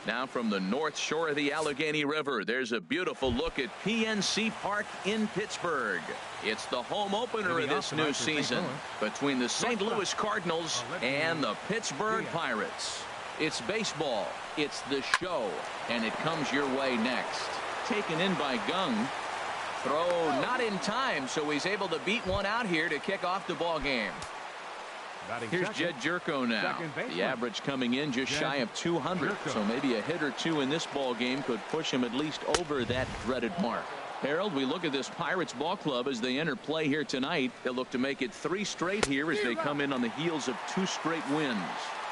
Now from the north shore of the Allegheny River, there's a beautiful look at PNC Park in Pittsburgh. It's the home opener of this new season between the St. Louis Cardinals and the Pittsburgh Pirates. It's baseball, it's the show, and it comes your way next. Taken in by Gung. Throw not in time, so he's able to beat one out here to kick off the ball game. Here's Jed Jerko now. The average coming in just shy of 200, so maybe a hit or two in this ball game could push him at least over that dreaded mark. Harold, we look at this Pirates ball club as they enter play here tonight. They'll look to make it 3 straight here as they come in on the heels of 2 straight wins.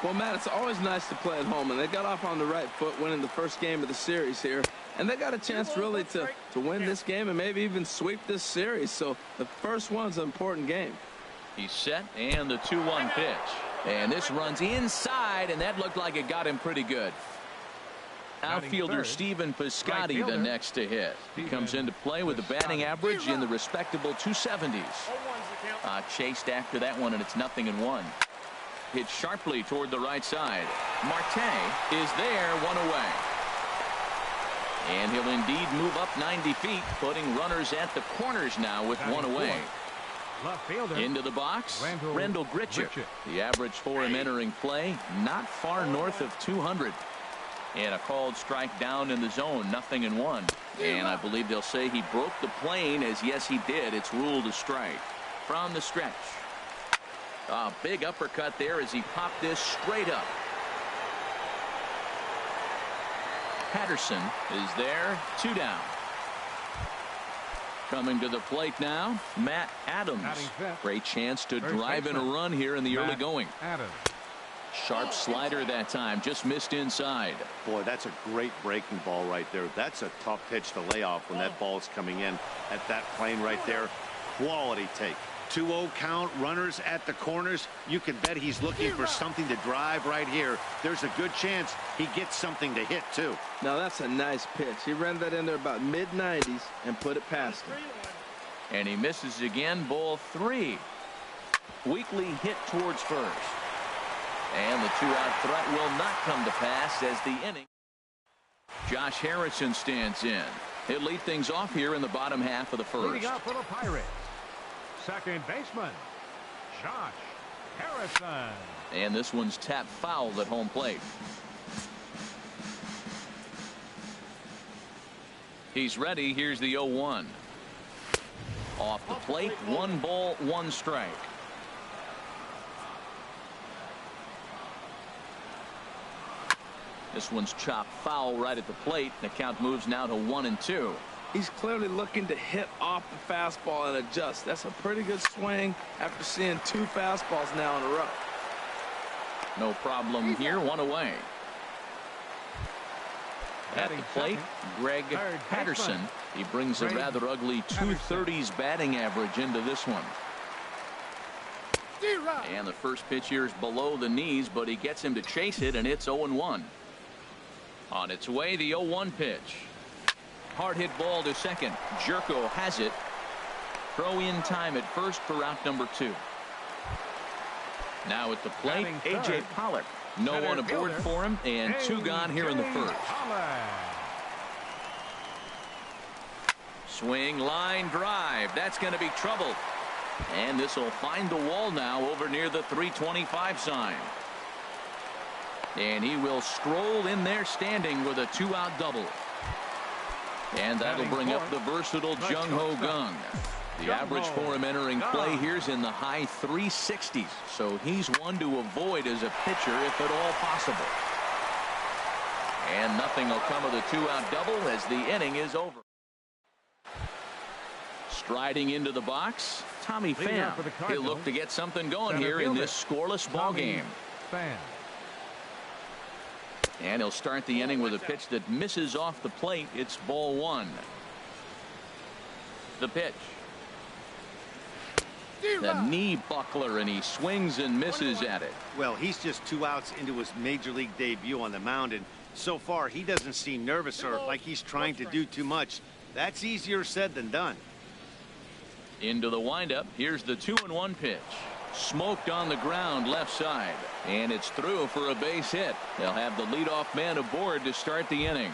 Well, Matt, it's always nice to play at home, and they got off on the right foot winning the first game of the series here. And they got a chance really to win this game and maybe even sweep this series. So the first one's an important game. He's set, and the 2-1 pitch. And this runs inside, and that looked like it got him pretty good. Outfielder Stephen Piscotty the next to hit. He comes into play with a batting average in the respectable 270s. Chased after that one, and it's 0-1. Hit sharply toward the right side. Marte is there, 1 away. And he'll indeed move up 90 feet, putting runners at the corners now with 1 away. Into the box, Rendell Gritchick. The average for him entering play, not far north of 200. And a called strike down in the zone, 0-1. And I believe they'll say he broke the plane, as yes he did. It's ruled a strike. From the stretch. A big uppercut there as he popped this straight up. Patterson is there, 2 down. Coming to the plate now, Matt Adams. Great chance to drive in a run here in the early going. Sharp slider that time, just missed inside. Boy, that's a great breaking ball right there. That's a tough pitch to lay off when that ball's coming in at that plane right there. Quality take. 2-0 count, runners at the corners. You can bet he's looking for something to drive right here. There's a good chance he gets something to hit too. Now that's a nice pitch. He ran that in there about mid-90s and put it past him. And he misses again, ball 3. Weakly hit towards first. And the 2-out threat will not come to pass as the inning. Josh Harrison stands in. He'll lead things off here in the bottom half of the first. Leading up for the Pirates, second baseman, Josh Harrison. And this one's tapped foul at home plate. He's ready. Here's the 0-1. Off the plate, 1 ball, 1 strike. This one's chopped foul right at the plate. The count moves now to 1-2. He's clearly looking to hit off the fastball and adjust. That's a pretty good swing after seeing 2 fastballs now in a row. No problem here, 1 away. At the plate, Greg Patterson. He brings a rather ugly 230s batting average into this one. And the first pitch here is below the knees, but he gets him to chase it, and it's 0-1. On its way, the 0-1 pitch. Hard hit ball to second. Jerko has it. Throw in time at first for out number 2. Now at the plate, A.J. Pollock. No one aboard for him, and 2 gone here in the first. Swing, line, drive. That's going to be trouble. And this will find the wall now over near the 325 sign. And he will stroll in there standing with a 2-out double. And that'll bring up the versatile Jung Ho Gung. The average for him entering play here's in the high 360s. So he's one to avoid as a pitcher if at all possible. And nothing will come of the 2-out double as the inning is over. Striding into the box, Tommy Pham. He'll look to get something going here in this scoreless ball game. And he'll start the inning with a pitch that misses off the plate. It's ball 1. The pitch. The knee buckler, and he swings and misses at it. Well, he's just 2 outs into his major league debut on the mound, and so far he doesn't seem nervous or like he's trying to do too much. That's easier said than done. Into the windup. Here's the 2-1 pitch. Smoked on the ground left side, and it's through for a base hit. They'll have the leadoff man aboard to start the inning.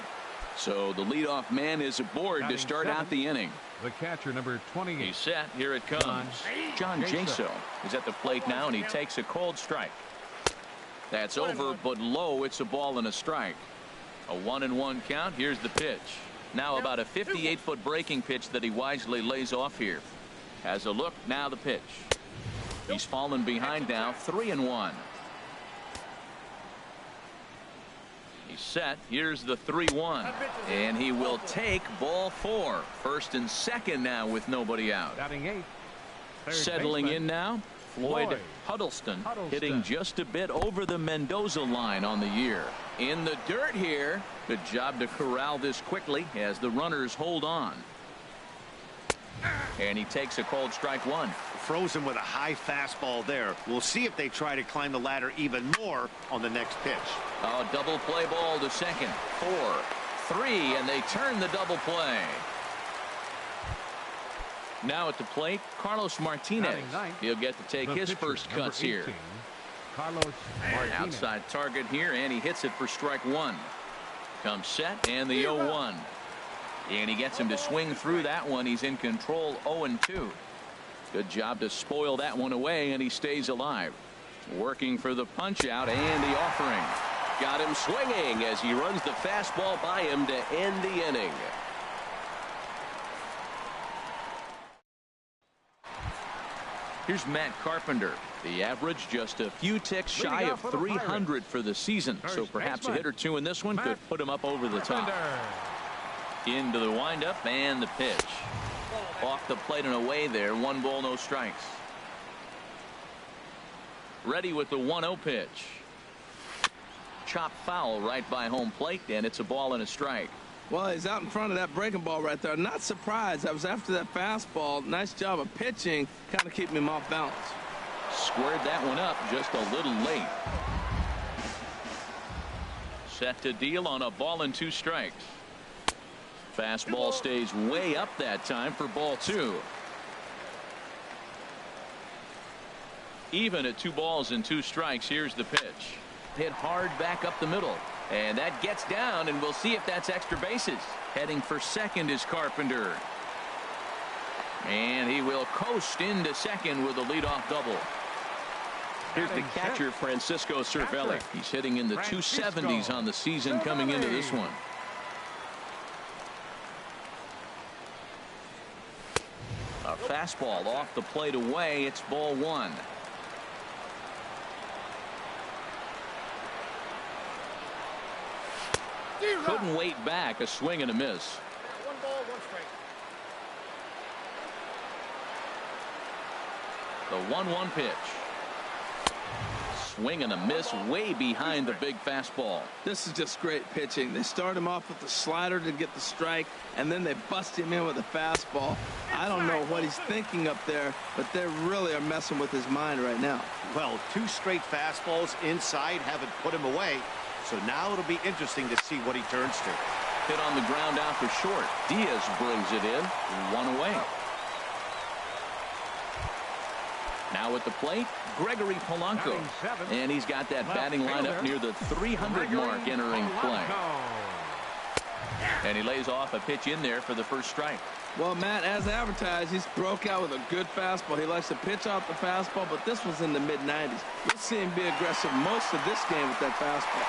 So the leadoff man is aboard to start out the inning. The catcher, number 28. He's set. Here it comes. John Jaso is at the plate now, and he takes a cold strike. That's over, but low. It's a ball and a strike. A 1-1 count. Here's the pitch. Now about a 58-foot breaking pitch that he wisely lays off here. Has a look. Now the pitch. He's fallen behind now. 3-1. He's set. Here's the 3-1. And he will take ball 4. First and second now with nobody out. Settling in now, Floyd Huddleston, hitting just a bit over the Mendoza line on the year. In the dirt here. Good job to corral this quickly as the runners hold on. And he takes a cold strike 1. Frozen with a high fastball there. We'll see if they try to climb the ladder even more on the next pitch. Oh, double play ball to second. 4-3, and they turn the double play. Now at the plate, Carlos Martinez. He'll get to take his first cuts here. Carlos Martinez. Outside target here, and he hits it for strike 1. Comes set, and the 0-1. And he gets him to swing through that one. He's in control. 0-2. Good job to spoil that one away, and he stays alive. Working for the punch out and the offering. Got him swinging as he runs the fastball by him to end the inning. Here's Matt Carpenter. The average just a few ticks shy of 300 for the season. So perhaps a hit or two in this one could put him up over the top. Into the windup and the pitch. Off the plate and away there. 1 ball, no strikes. Ready with the 1-0 pitch. Chop foul right by home plate, and it's a ball and a strike. Well, he's out in front of that breaking ball right there. Not surprised. I was after that fastball. Nice job of pitching, kind of keeping him off balance. Squared that one up just a little late. Set to deal on a ball and 2 strikes. Fastball stays way up that time for ball 2. Even at 2 balls and 2 strikes. Here's the pitch. Hit hard back up the middle. And that gets down, and we'll see if that's extra bases. Heading for second is Carpenter. And he will coast into second with a leadoff double. Here's the catcher, Francisco Cervelli. He's hitting in the 270s on the season coming into this one. A fastball off the plate away. It's ball 1. Couldn't wait back. A swing and a miss. 1 ball, 1 strike. The 1-1 pitch. Swing and a miss way behind the big fastball. This is just great pitching. They start him off with the slider to get the strike, and then they bust him in with a fastball. I don't know what he's thinking up there, but they really are messing with his mind right now. Well, 2 straight fastballs inside haven't put him away. So now it'll be interesting to see what he turns to. Hit on the ground out to short. Diaz brings it in. 1 away. Now at the plate, Gregory Polanco. And he's got that batting lineup near the 300 mark entering play. And he lays off a pitch in there for the first strike. Well, Matt, as advertised, he's broke out with a good fastball. He likes to pitch off the fastball, but this was in the mid-90s. You'll see him be aggressive most of this game with that fastball.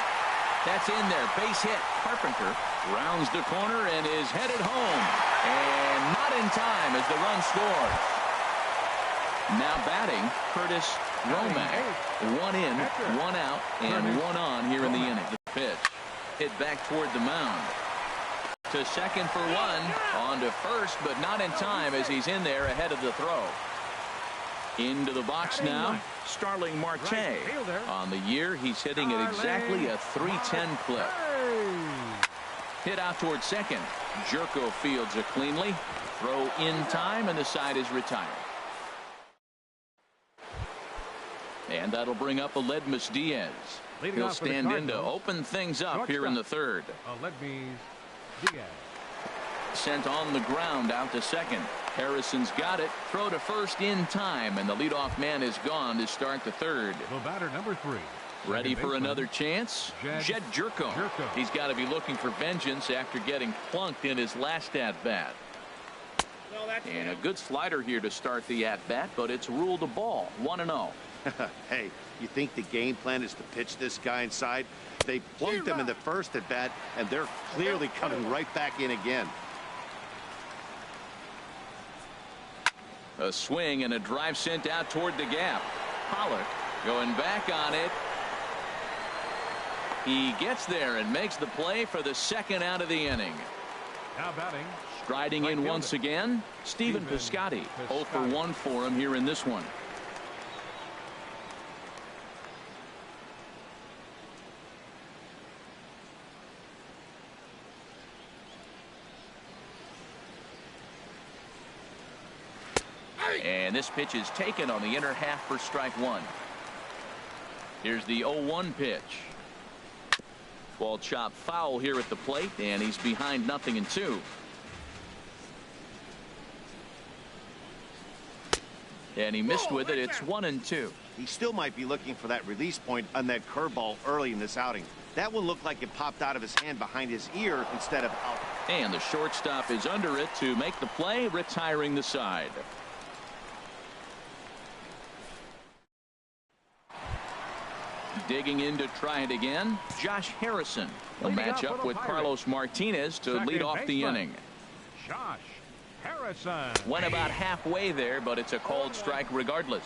That's in there. Base hit. Carpenter rounds the corner and is headed home. And not in time as the run scores. Now batting, Curtis Romack. 1 in, 1 out, and 1 on here in the inning. The pitch hit back toward the mound. To second for 1. On to first, but not in time as he's in there ahead of the throw. Into the box now, Starling Marte. On the year, he's hitting at exactly a .310 clip. Hit out toward second. Jerko fields it cleanly. Throw in time, and the side is retired. And that'll bring up Aledmus Diaz. He'll stand in to open things up here in the third. Aledmus Diaz. Sent on the ground out to second. Harrison's got it. Throw to first in time, and the leadoff man is gone to start the third. The batter, number 3. Ready for another chance? Jed Jerko. He's got to be looking for vengeance after getting plunked in his last at-bat. And a good slider here to start the at-bat, but it's ruled a ball. 1-0. Hey, you think the game plan is to pitch this guy inside? They plunked him in the first at-bat, and they're clearly coming right back in again. A swing and a drive sent out toward the gap. Pollock going back on it. He gets there and makes the play for the second out of the inning. Now batting. Striding in once again, Stephen Piscotty. 0 for 1 for him here in this one. And this pitch is taken on the inner half for strike one. Here's the 0-1 pitch. Ball chopped foul here at the plate, and he's behind 0-2. And he missed with it. It's 1-2. He still might be looking for that release point on that curveball early in this outing. That one looked like it popped out of his hand behind his ear instead of out. And the shortstop is under it to make the play, retiring the side. Digging in to try it again, Josh Harrison will match up with Carlos Martinez to lead off the inning. Josh Harrison Went about halfway there, but it's a called strike regardless.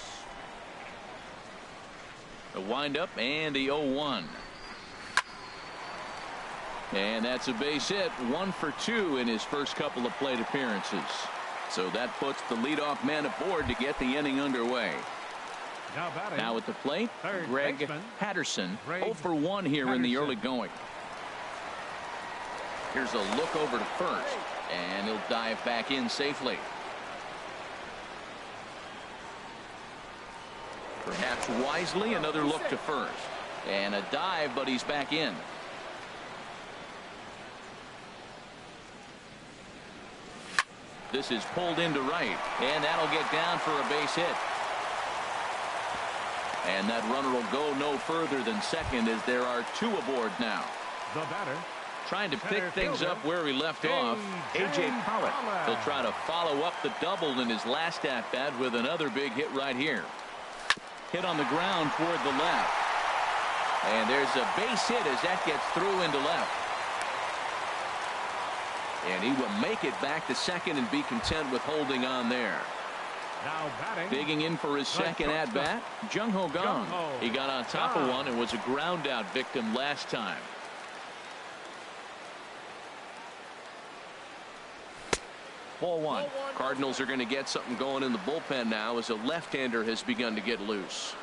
The windup and the 0-1. And that's a base hit. 1 for 2 in his first couple of plate appearances. So that puts the leadoff man aboard to get the inning underway. Now at the plate, Greg Patterson. 0 for 1 here in the early going. Here's a look over to first, and he'll dive back in safely. Perhaps wisely, another look to first. And a dive, but he's back in. This is pulled into right, and that'll get down for a base hit. And that runner will go no further than second as there are 2 aboard now. The batter. Trying to pick things up where he left off. A.J. Pollock. He'll try to follow up the double in his last at-bat with another big hit right here. Hit on the ground toward the left. And there's a base hit as that gets through into left. And he will make it back to second and be content with holding on there. Now batting. Digging in for his second at-bat, Jung Ho Gong. He got on top of one and was a ground-out victim last time. Ball 1. Cardinals are going to get something going in the bullpen now as a left-hander has begun to get loose.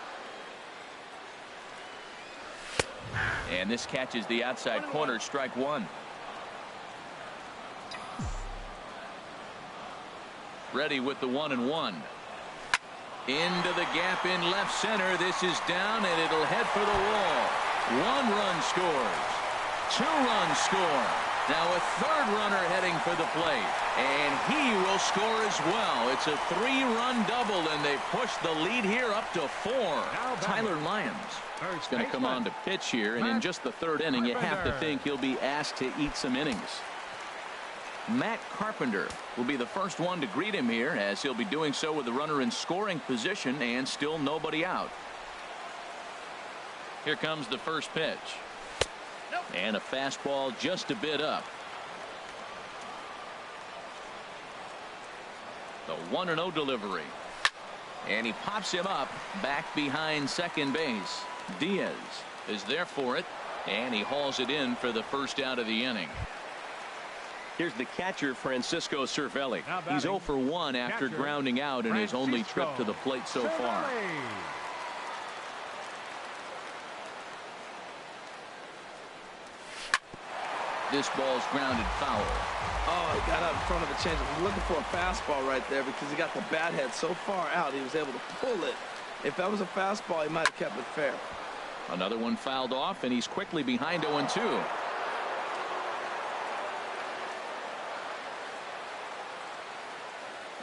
And this catches the outside corner, strike one. Ready with the 1-1. Into the gap in left center. This is down, and it'll head for the wall. 1 run scores. 2 runs score. Now a 3rd runner heading for the plate, and he will score as well. It's a 3-run double, and they push the lead here up to 4. Tyler Lyons is going to come on to pitch here, and in just the 3rd inning, you have to think he'll be asked to eat some innings. Matt Carpenter will be the first one to greet him here, as he'll be doing so with the runner in scoring position and still nobody out. Here comes the first pitch. And a fastball just a bit up. The 1-0 delivery. And he pops him up back behind second base. Diaz is there for it, and he hauls it in for the first out of the inning. Here's the catcher, Francisco Cervelli. He's 0 for 1 after grounding out in his only trip to the plate so far. This ball's grounded foul. Oh, he got out in front of the changeup. He's looking for a fastball right there because he got the bat head so far out he was able to pull it. If that was a fastball, he might have kept it fair. Another one fouled off, and he's quickly behind 0-2.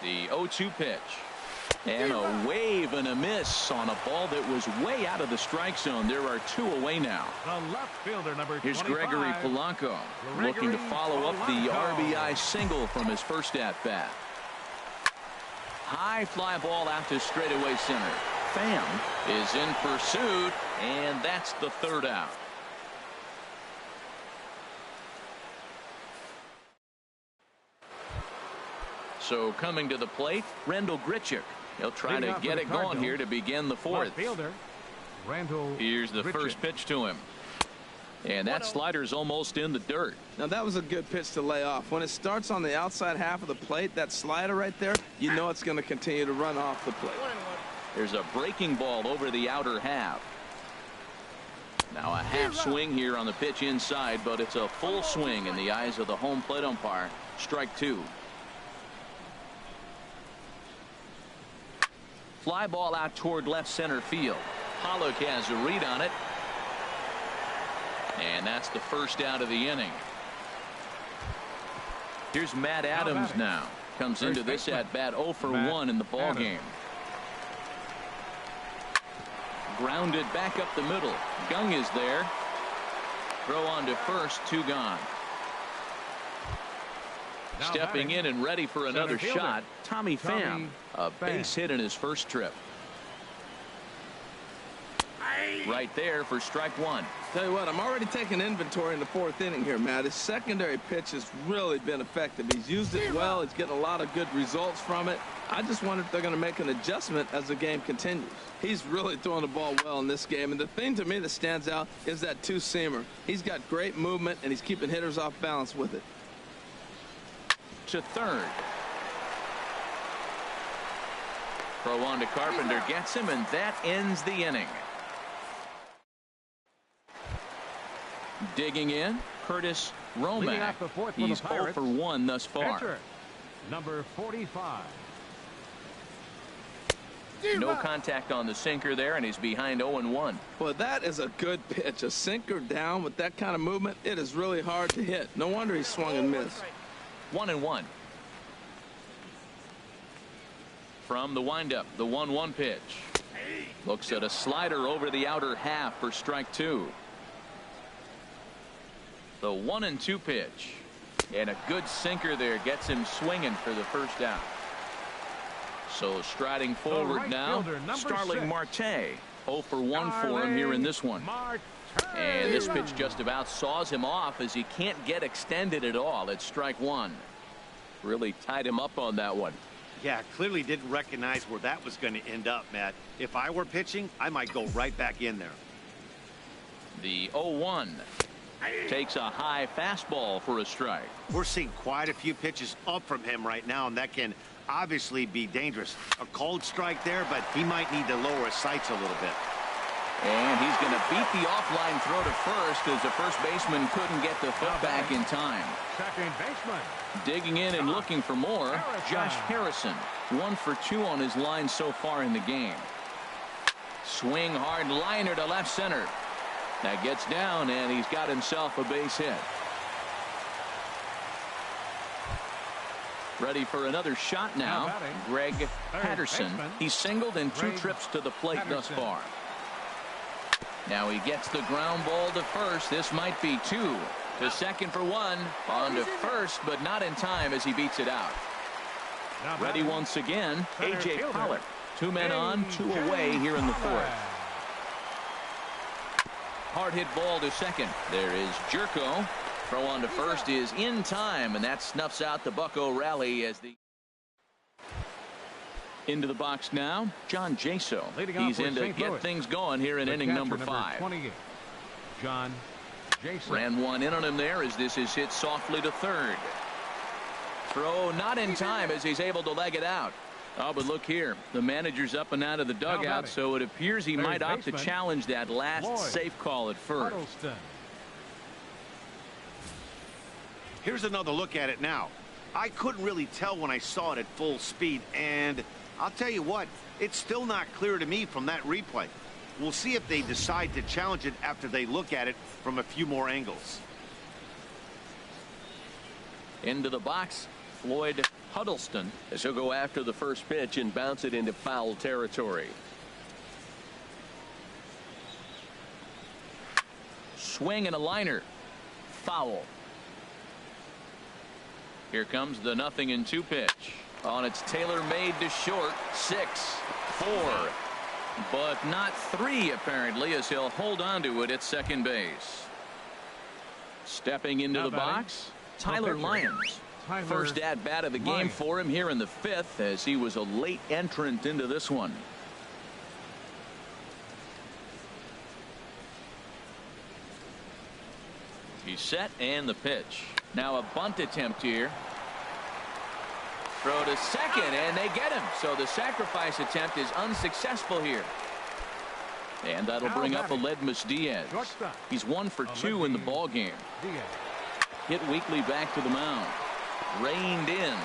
The 0-2 pitch. And a wave and a miss on a ball that was way out of the strike zone. There are 2 away now. The left fielder, number 25. Here's Gregory Polanco looking to follow up the RBI single from his first at-bat. High fly ball out to straightaway center. Pham is in pursuit, and that's the 3rd out. So coming to the plate, Randall Grichuk. He'll try to get it going here to begin the 4th. Here's the first pitch to him. And that slider's almost in the dirt. Now that was a good pitch to lay off. When it starts on the outside half of the plate, that slider right there, you know it's going to continue to run off the plate. There's a breaking ball over the outer half. Now a half swing here on the pitch inside, but it's a full swing in the eyes of the home plate umpire. Strike 2. Fly ball out toward left center field. Pollock has a read on it. And that's the first out of the inning. Here's Matt Adams now. Comes into this at bat 0 for 1 in the ball game. Grounded back up the middle. Gung is there. Throw on to first, 2 gone. Stepping in and ready for another shot, Tommy Pham. A base hit in his first trip. Right there for strike 1. Tell you what, I'm already taking inventory in the 4th inning here, Matt. His secondary pitch has really been effective. He's used it well. He's getting a lot of good results from it. I just wonder if they're going to make an adjustment as the game continues. He's really throwing the ball well in this game. And the thing to me that stands out is that 2-seamer. He's got great movement, and he's keeping hitters off balance with it. To third. Throw on to Carpenter, gets him, and that ends the inning. Digging in, Curtis Romack. He's 0 for 1 thus far. Pitcher, number 45. No contact on the sinker there, and he's behind 0-1. Well, that is a good pitch. A sinker down with that kind of movement, it is really hard to hit. No wonder he swung and missed. 1-1. From the windup, the 1-1 pitch. Looks at a slider over the outer half for strike 2. The 1-2 pitch. And a good sinker there gets him swinging for the first out. So striding forward now, Starling Marte. 0 for 1 for him here in this one. And this pitch just about saws him off as he can't get extended at all. It's strike 1. Really tied him up on that one. Yeah, clearly didn't recognize where that was going to end up, Matt. If I were pitching, I might go right back in there. The 0-1 takes a high fastball for a strike. We're seeing quite a few pitches up from him right now, and that can obviously be dangerous. A cold strike there, but he might need to lower his sights a little bit. And he's going to beat the offline throw to first as the first baseman couldn't get the foot back in time. Second baseman. Digging in and looking for more, Josh Harrison. 1 for 2 on his line so far in the game. Swing hard liner to left center. That gets down, and he's got himself a base hit. Ready for another shot now, Greg Patterson. He's singled in 2 trips to the plate thus far. Now he gets the ground ball to first. This might be 2. To second for 1. On to first, but not in time as he beats it out. Ready once again, A.J. Pollock. 2 men on, 2 away here in the 4th. Hard hit ball to second. There is Jerko. Throw on to first is in time, and that snuffs out the Bucco rally as the into the box now, John Jaso. He's in to get things going here in inning number 5. John Jaso. Ran one in on him there as this is hit softly to third. Throw not in time as he's able to leg it out. Oh, but look here. The manager's up and out of the dugout, so it appears he might opt to challenge that last safe call at first. Here's another look at it now. I couldn't really tell when I saw it at full speed, and I'll tell you what, it's still not clear to me from that replay. We'll see if they decide to challenge it after they look at it from a few more angles. Into the box, Floyd Huddleston. As he'll go after the first pitch and bounce it into foul territory. Swing and a liner. Foul. Here comes the 0-2 pitch. On its tailor-made to short. 6-4. But not 3 apparently, as he'll hold on to it at second base. Stepping into the box, Tyler Lyons. First at bat of the game for him here in the 5th, as he was a late entrant into this one. He's set, and the pitch. Now a bunt attempt here. Throw to second, and they get him. So the sacrifice attempt is unsuccessful here. And that'll bring up Aledmus Diaz. He's 1 for 2 in the ball game. Hit weakly back to the mound. Reined in.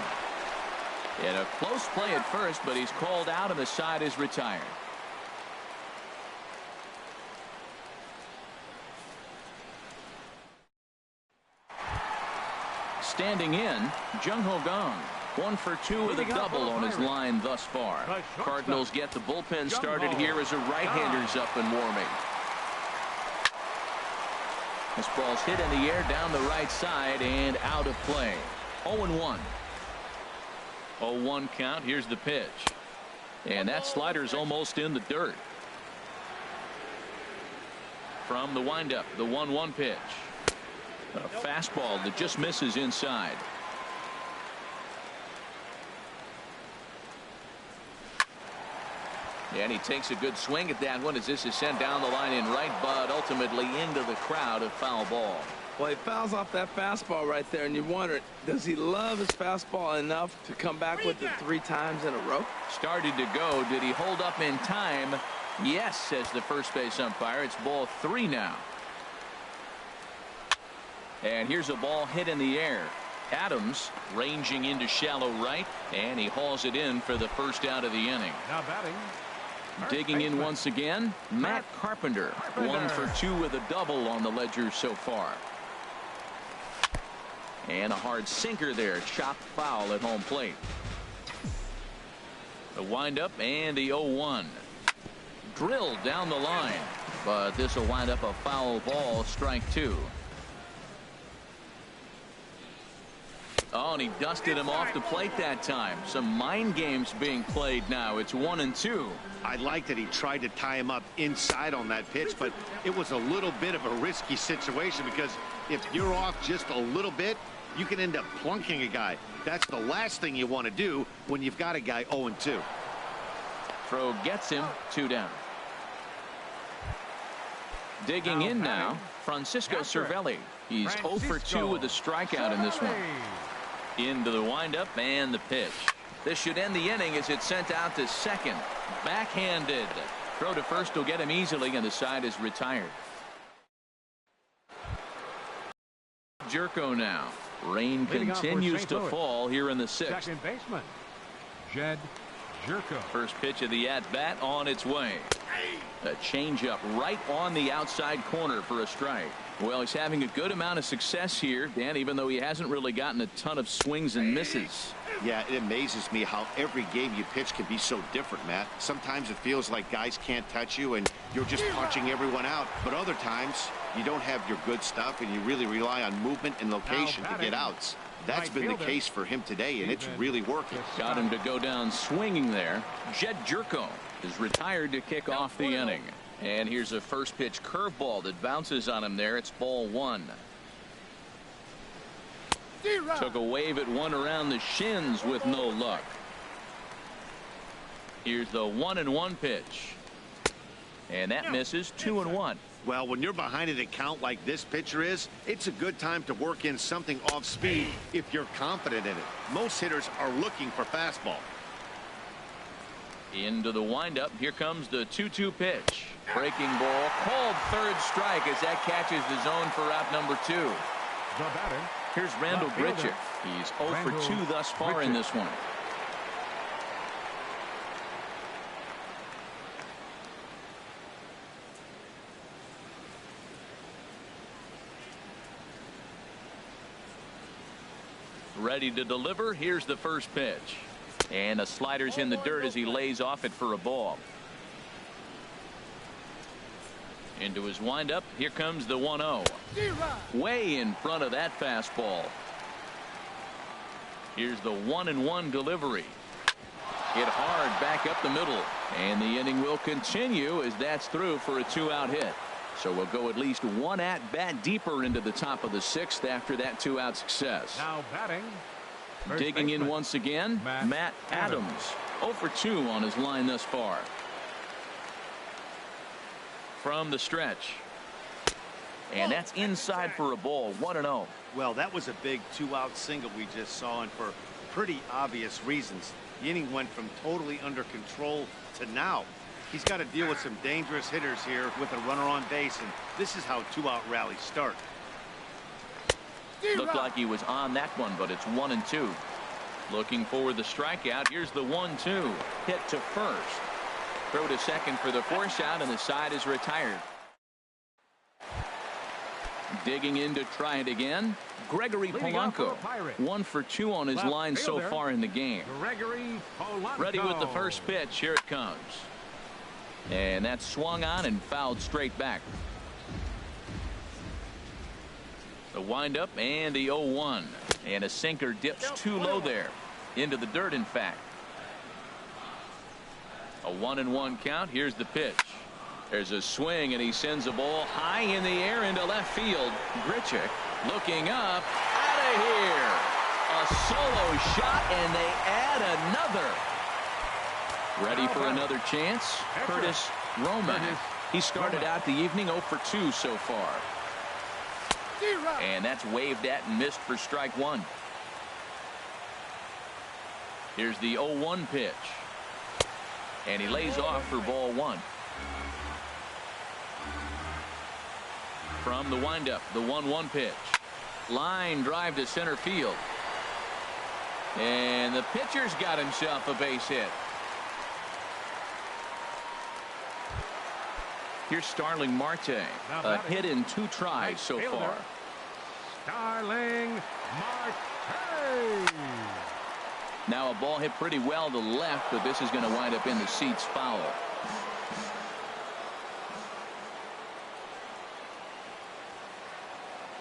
And a close play at first, but he's called out and the side is retired. Standing in, Jung Ho Gong. 1 for 2 with a double on his line thus far. Cardinals get the bullpen started here as a right-hander's up and warming. This ball's hit in the air down the right side and out of play. 0-1. 0-1 count. Here's the pitch. And that slider's almost in the dirt. From the windup, the 1-1 pitch. A fastball that just misses inside. And he takes a good swing at that one as this is sent down the line in right, but ultimately into the crowd, a foul ball. Well, he fouls off that fastball right there, and you wonder, does he love his fastball enough to come back with it 3 times in a row? Started to go. Did he hold up in time? Yes, says the first base umpire. It's ball 3 now. And here's a ball hit in the air. Adams ranging into shallow right, and he hauls it in for the first out of the inning. Now batting. Digging in once again, Matt Carpenter. 1 for 2 with a double on the ledger so far. And a hard sinker there, chopped foul at home plate. The windup and the 0-1. Drilled down the line, but this will wind up a foul ball, strike 2. Oh, and he dusted him off the plate that time. Some mind games being played now. It's 1-2. I like that he tried to tie him up inside on that pitch, but it was a little bit of a risky situation because if you're off just a little bit, you can end up plunking a guy. That's the last thing you want to do when you've got a guy 0-2. Throw gets him, 2 down. Digging in now, Francisco Cervelli. He's 0 for 2 with a strikeout in this one. Into the windup and the pitch. This should end the inning as it's sent out to second. Backhanded. Throw to first will get him easily, and the side is retired. Jerko now. Rain continues to fall here in the 6th. Second baseman, Jed Jerko. First pitch of the at-bat on its way. A changeup right on the outside corner for a strike. Well, he's having a good amount of success here, Dan, even though he hasn't really gotten a ton of swings and misses. Yeah, it amazes me how every game you pitch can be so different, Matt. Sometimes it feels like guys can't touch you and you're just punching everyone out. But other times you don't have your good stuff and you really rely on movement and location to get outs. That's been the case for him today, and it's really working. Got him to go down swinging there. Jed Jerko is retired to kick off the inning. And here's a first pitch curveball that bounces on him there. It's ball 1. Took a wave at one around the shins with no luck. Here's the 1-1 pitch. And that misses. 2-1. Well, when you're behind an account like this pitcher is, it's a good time to work in something off speed if you're confident in it. Most hitters are looking for fastball. Into the windup. Here comes the 2-2 pitch. Breaking ball. Called third strike as that catches the zone for out number 2. The batter. Here's Randall Grichuk. He's 0 for 2 thus far in this one. Ready to deliver. Here's the first pitch. And a slider's in the dirt as he lays off it for a ball. Into his windup. Here comes the 1-0. Way in front of that fastball. Here's the 1-1 delivery. Hit hard back up the middle. And the inning will continue as that's through for a 2-out hit. So we'll go at least one at-bat deeper into the top of the 6th after that 2-out success. Now batting. Digging in once again, Matt Adams. 0 for 2 on his line thus far. From the stretch. And that's inside for a ball. 1-0. Well, that was a big 2-out single we just saw, and for pretty obvious reasons. The inning went from totally under control to now. He's got to deal with some dangerous hitters here with a runner on base, and this is how 2-out rallies start. Looked like he was on that one, but it's 1-2. Looking for the strikeout. Here's the 1-2. Hit to first. Throw to second for the force out, and the side is retired. Digging in to try it again. Gregory Polanco. 1 for 2 on his line so far in the game. Gregory Polanco. Ready with the first pitch. Here it comes. And that's swung on and fouled straight back. The windup and the 0-1. And a sinker dips too low there. Into the dirt, in fact. A 1-1 count. Here's the pitch. There's a swing, and he sends a ball high in the air into left field. Grichuk looking up. Out of here. A solo shot, and they add another. Ready for another chance. Curtis Roman. He started out the evening 0 for 2 so far. And that's waved at and missed for strike 1. Here's the 0-1 pitch. And he lays off for ball 1. From the windup, the 1-1 pitch. Line drive to center field. And the pitcher's got himself a base hit. Here's Starling Marte. A hit in 2 tries so far. Starling Marte. Now a ball hit pretty well to left, but this is going to wind up in the seats foul.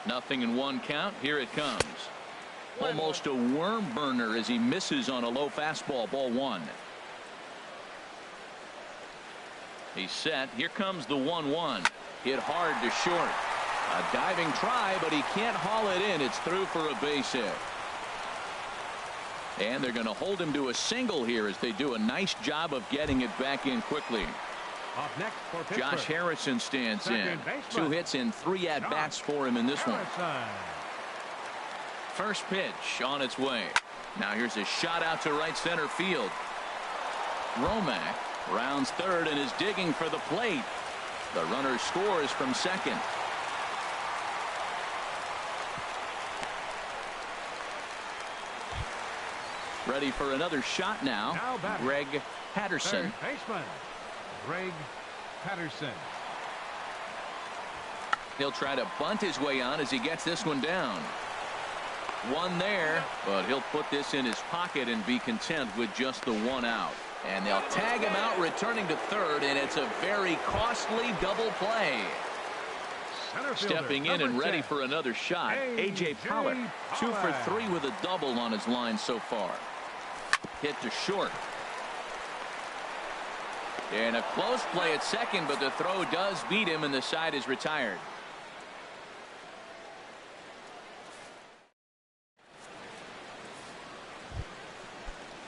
Nothing in 1 count. Here it comes. Almost a worm burner as he misses on a low fastball. Ball 1. He's set. Here comes the 1-1. Hit hard to short. A diving try, but he can't haul it in. It's through for a base hit. And they're going to hold him to a single here as they do a nice job of getting it back in quickly. Up next for Pittsburgh, Josh Harrison stands in. 2 hits and 3 at-bats for him in this one. First pitch on its way. Now here's a shot out to right center field. Romack rounds third and is digging for the plate. The runner scores from second. Ready for another shot now. Greg Patterson. Third baseman, Greg Patterson. He'll try to bunt his way on as he gets this one down. One there, but he'll put this in his pocket and be content with just the 1 out. And they'll tag him out returning to third, and it's a very costly double play. Stepping in and ready for another shot, A.J. Pollard. 2 for 3 with a double on his line so far. Hit to short. And a close play at second, but the throw does beat him, and the side is retired.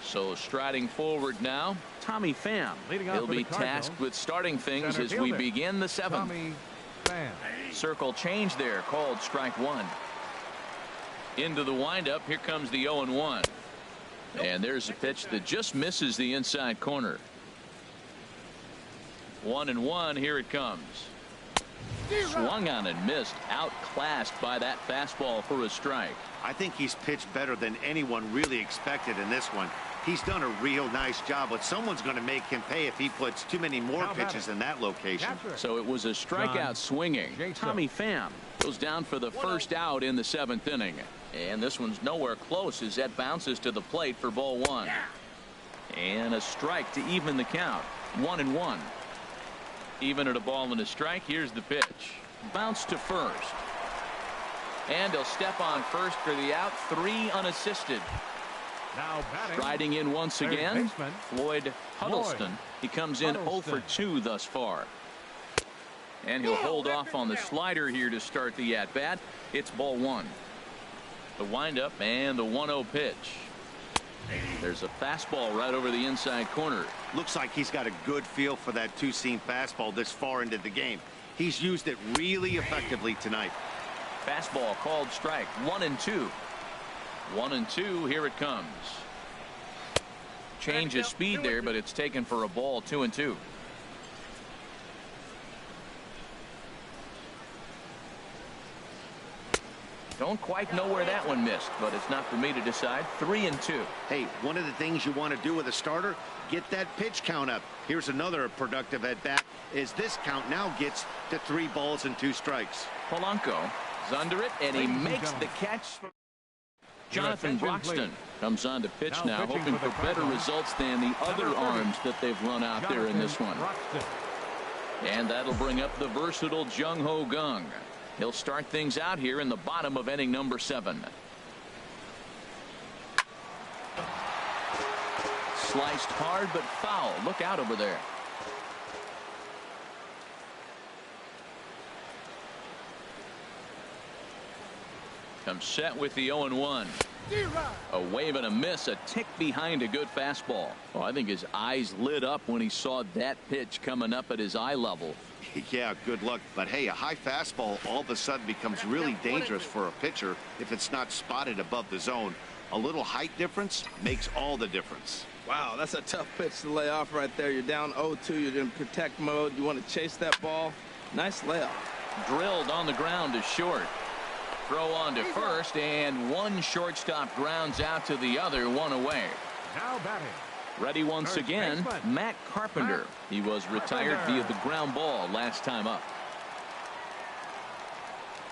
So striding forward now, Tommy Pham. He'll be tasked with starting things as we begin the 7th. Tommy Pham. Circle change there, called strike 1. Into the windup. Here comes the 0-1. And there's a pitch that just misses the inside corner. 1-1. Here it comes. Swung on and missed. Outclassed by that fastball for a strike. I think he's pitched better than anyone really expected in this one. He's done a real nice job, but someone's going to make him pay if he puts too many more pitches in that location. So it was a strikeout swinging. Tommy Pham goes down for the first out in the 7th inning. And this one's nowhere close as that bounces to the plate for ball 1. And a strike to even the count. 1-1. Even at a ball and a strike. Here's the pitch. Bounce to first. And he'll step on first for the out. 3 unassisted. Now batting. Striding in once again. Floyd Huddleston. He comes in 0 for 2 thus far. And he'll hold off on the slider here to start the at-bat. It's ball 1. The windup and the 1-0 pitch. There's a fastball right over the inside corner. Looks like he's got a good feel for that two-seam fastball this far into the game. He's used it really effectively tonight. Fastball called strike. 1-2. 1-2. Here it comes. Change of speed there, but it's taken for a ball. 2-2. Don't quite know where that one missed, but it's not for me to decide. 3-2. Hey, one of the things you want to do with a starter, get that pitch count up. Here's another productive at bat as this count now gets to 3 balls and 2 strikes. Polanco is under it, and he makes the catch. Jonathan Broxton comes on to pitch now, hoping for better results than the other arms that they've run out there in this one. And that'll bring up the versatile Jung Ho Kang. He'll start things out here in the bottom of inning number 7. Sliced hard but foul. Look out over there. Comes set with the 0-1. A wave and a miss, a tick behind a good fastball. Oh, I think his eyes lit up when he saw that pitch coming up at his eye level. Yeah, good luck. But hey, a high fastball all of a sudden becomes really dangerous for a pitcher if it's not spotted above the zone. A little height difference makes all the difference. Wow, that's a tough pitch to lay off right there. You're down 0-2. You're in protect mode. You want to chase that ball. Nice layoff. Drilled on the ground to short. Throw on to first, and one shortstop grounds out to the other, 1 away. Now batting. Ready once again, Matt Carpenter. He was retired via the ground ball last time up.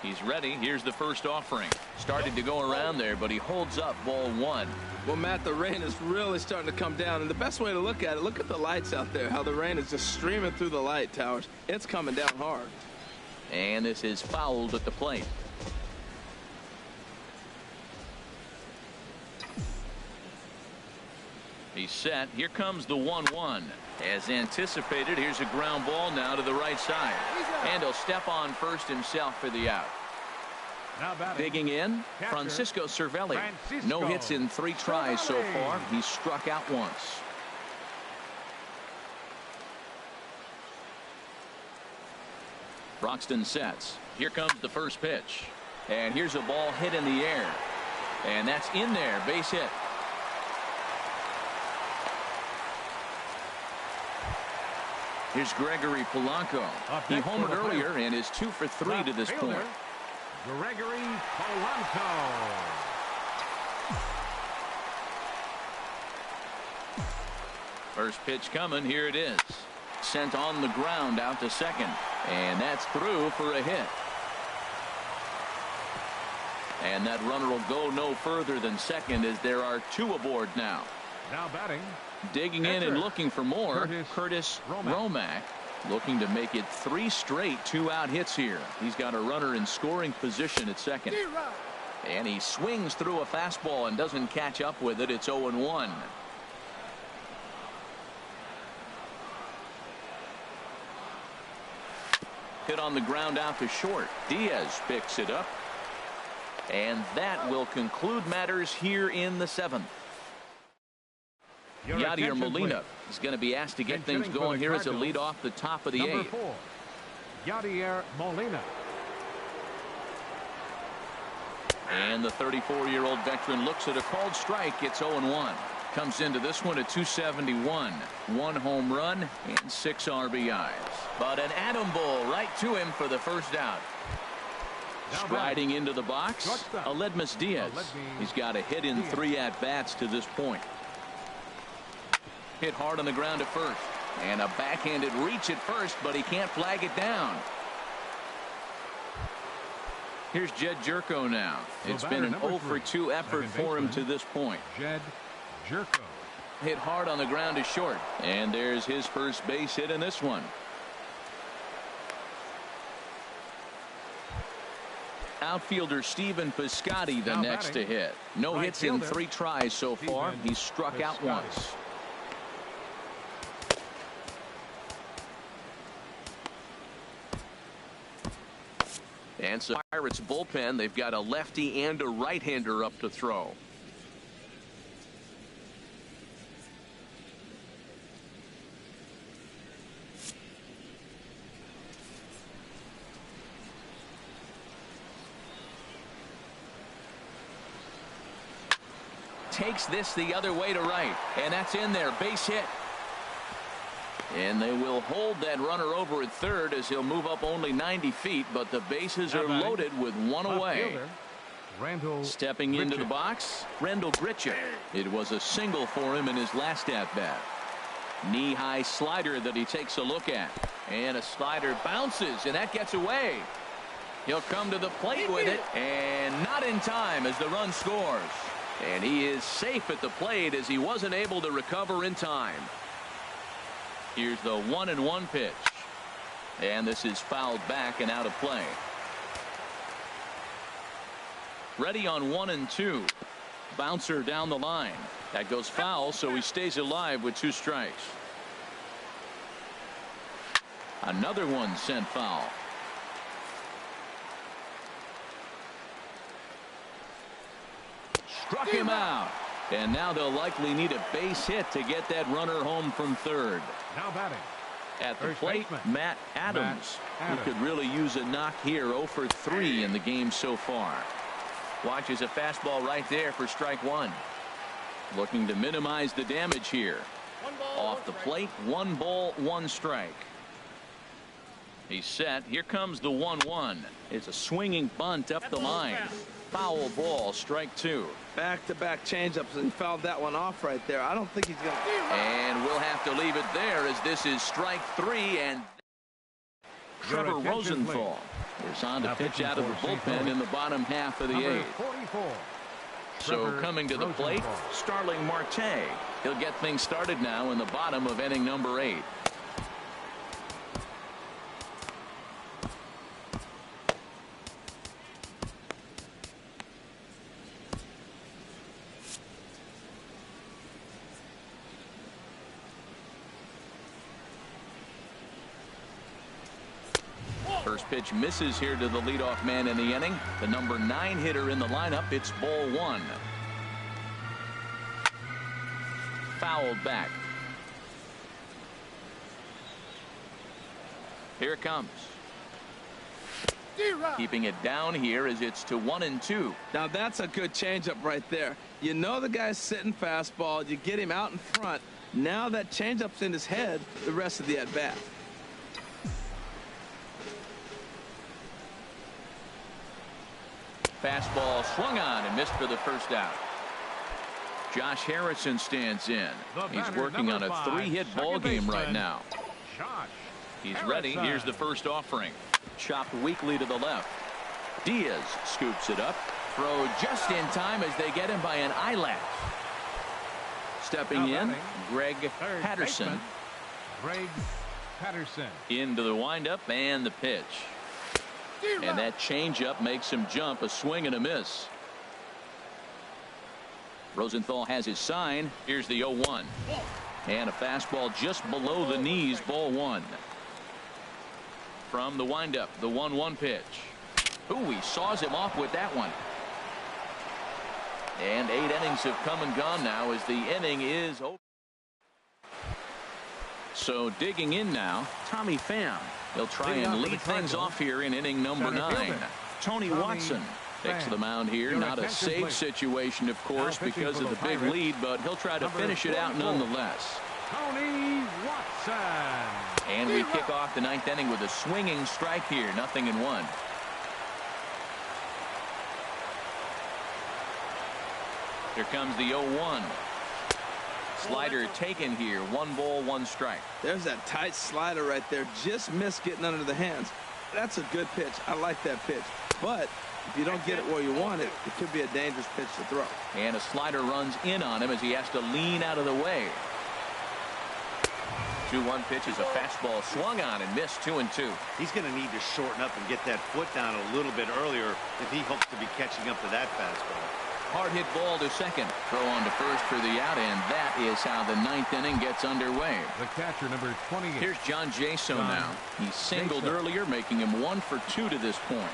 He's ready. Here's the first offering. Started to go around there, but he holds up ball 1. Well, Matt, the rain is really starting to come down, and the best way to look at it, look at the lights out there, how the rain is just streaming through the light towers. It's coming down hard. And this is fouled at the plate. He's set. Here comes the 1-1. As anticipated, here's a ground ball now to the right side. And he'll step on first himself for the out. Digging in, Francisco Cervelli. No hits in 3 tries so far. He's struck out once. Broxton sets. Here comes the first pitch. And here's a ball hit in the air. And that's in there. Base hit. Here's Gregory Polanco. He homered earlier and is 2 for 3 to this point. Gregory Polanco. First pitch coming. Here it is. Sent on the ground out to second. And that's through for a hit. And that runner will go no further than second as there are 2 aboard now. Now batting. Digging in and looking for more, Curtis Romack, looking to make it 3 straight 2-out hits here. He's got a runner in scoring position at second. And he swings through a fastball and doesn't catch up with it. It's 0-1. Hit on the ground out to short. Diaz picks it up. And that will conclude matters here in the 7th. Yadier Molina is going to be asked to get things going here as a lead off the top of the 8th. 4, Yadier Molina. And the 34-year-old veteran looks at a called strike. It's 0-1. Comes into this one at 271. 1 home run and 6 RBIs. But an Atom Bowl right to him for the first out. Striding into the box, Aledmys Diaz. He's got a hit in 3 at-bats to this point. Hit hard on the ground at first. And a backhanded reach at first, but he can't flag it down. Here's Jed Jerko now. It's been an 0 for 2 effort for him to this point. Jed Jerko. Hit hard on the ground is short. And there's his first base hit in this one. Outfielder Stephen Piscotty the next to hit. No hits in 3 tries so far. He's struck out once. And so Pirates bullpen, they've got a lefty and a right-hander up to throw. Takes this the other way to right, and that's in there. Base hit. And they will hold that runner over at third as he'll move up only 90 feet, but the bases are loaded with one away. Stepping into the box, Randall Grichuk. It was a single for him in his last at-bat. Knee-high slider that he takes a look at. And a slider bounces, and that gets away. He'll come to the plate with it, and not in time as the run scores. And he is safe at the plate as he wasn't able to recover in time. Here's the 1-1 pitch. And this is fouled back and out of play. Ready on 1-2. Bouncer down the line. That goes foul, so he stays alive with 2 strikes. Another one sent foul. Struck him out. And now they'll likely need a base hit to get that runner home from third. Now batting. At the plate, Matt Adams. He could really use a knock here. 0 for 3 in the game so far. Watches a fastball right there for strike 1. Looking to minimize the damage here. Off the plate, 1 ball, 1 strike. He's set. Here comes the 1-1. It's a swinging bunt up the line. Foul ball, strike 2. Back-to-back changeups, and he fouled that one off right there. I don't think he's going to. And we'll have to leave it there as this is strike 3. And Trevor Rosenthal is on to pitch out of the bullpen in the bottom half of the 8th. So coming to the plate, Starling Marte. He'll get things started now in the bottom of inning number 8. First pitch misses here to the leadoff man in the inning. The number 9 hitter in the lineup. It's ball 1. Fouled back. Here it comes. Keeping it down here as it's to 1-2. Now that's a good changeup right there. You know the guy's sitting fastball. You get him out in front. Now that changeup's in his head the rest of the at-bat. Fastball swung on and missed for the first out. Josh Harrison stands in. He's working on a 3-hit ball game right now. He's ready. Here's the first offering. Chopped weakly to the left. Diaz scoops it up. Throw just in time as they get him by an eyelash. Stepping in, Greg Patterson. Greg Patterson. Into the windup and the pitch. And that changeup makes him jump. A swing and a miss. Rosenthal has his sign. Here's the 0-1. And a fastball just below the knees. Ball 1. From the windup, the 1-1 pitch. Ooh, he saws him off with that one. And 8 innings have come and gone now as the inning is over. So digging in now, Tommy Pham. He'll try and lead things off here in inning number 9. Tony Watson takes the mound here. Not a safe situation, of course, because of the big lead, but he'll try to finish it out nonetheless. Tony Watson. And we kick off the 9th inning with a swinging strike here. 0-1. Here comes the 0-1. Slider taken here. 1 ball, 1 strike. There's that tight slider right there. Just missed getting under the hands. That's a good pitch. I like that pitch. But if you don't get it where you want it, it could be a dangerous pitch to throw. And a slider runs in on him as he has to lean out of the way. 2-1 pitch is a fastball swung on and missed. 2-2. He's going to need to shorten up and get that foot down a little bit earlier if he hopes to be catching up to that fastball. Hard hit ball to second. Throw on to first for the out, and that is how the 9th inning gets underway. The catcher, number 28. Here's John Jaso now. He singled earlier, making him 1 for 2 to this point.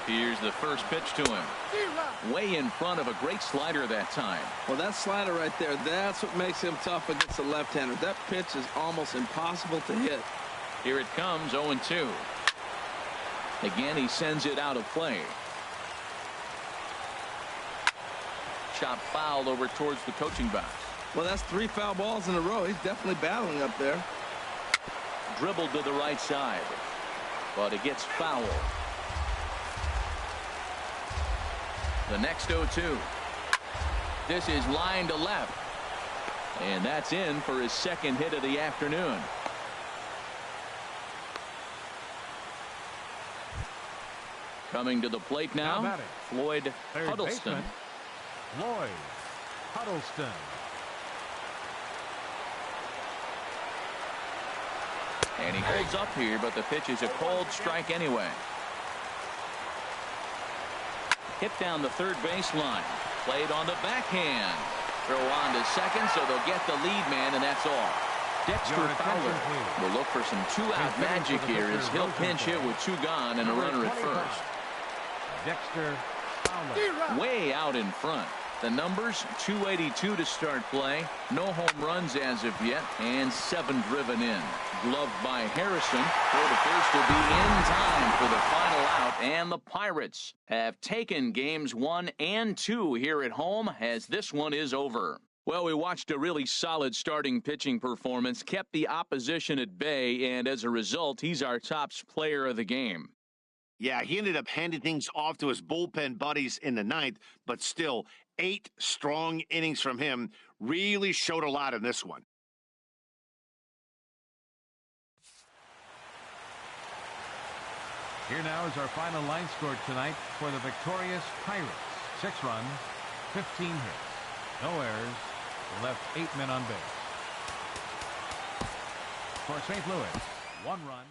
Here's the first pitch to him. Way in front of a great slider that time. Well, that slider right there, that's what makes him tough against the left-hander. That pitch is almost impossible to hit. Here it comes, 0-2. Again, he sends it out of play. Shot fouled over towards the coaching box. Well, that's 3 foul balls in a row. He's definitely battling up there. Dribbled to the right side, but it gets fouled. The next 0-2. This is line to left, and that's in for his 2nd hit of the afternoon. Coming to the plate now, Floyd Huddleston. Floyd Huddleston. And he holds up here, but the pitch is a called strike anyway. Hit down the third baseline. Played on the backhand. Throw on to second, so they'll get the lead man, and that's all. Dexter Fowler will look for some 2-out magic here as he'll pinch hit with 2 gone and a runner at first. Dexter Fowler. Way out in front. The numbers, 282 to start play. No home runs as of yet, and 7 driven in. Gloved by Harrison. For the first to be in time for the final out, and the Pirates have taken games 1 and 2 here at home as this one is over. Well, we watched a really solid starting pitching performance, kept the opposition at bay, and as a result, he's our top player of the game. Yeah, he ended up handing things off to his bullpen buddies in the 9th, but still 8 strong innings from him really showed a lot in this one. Here now is our final line score tonight for the victorious Pirates. 6 runs, 15 hits, no errors, left 8 men on base. For St. Louis, 1 run.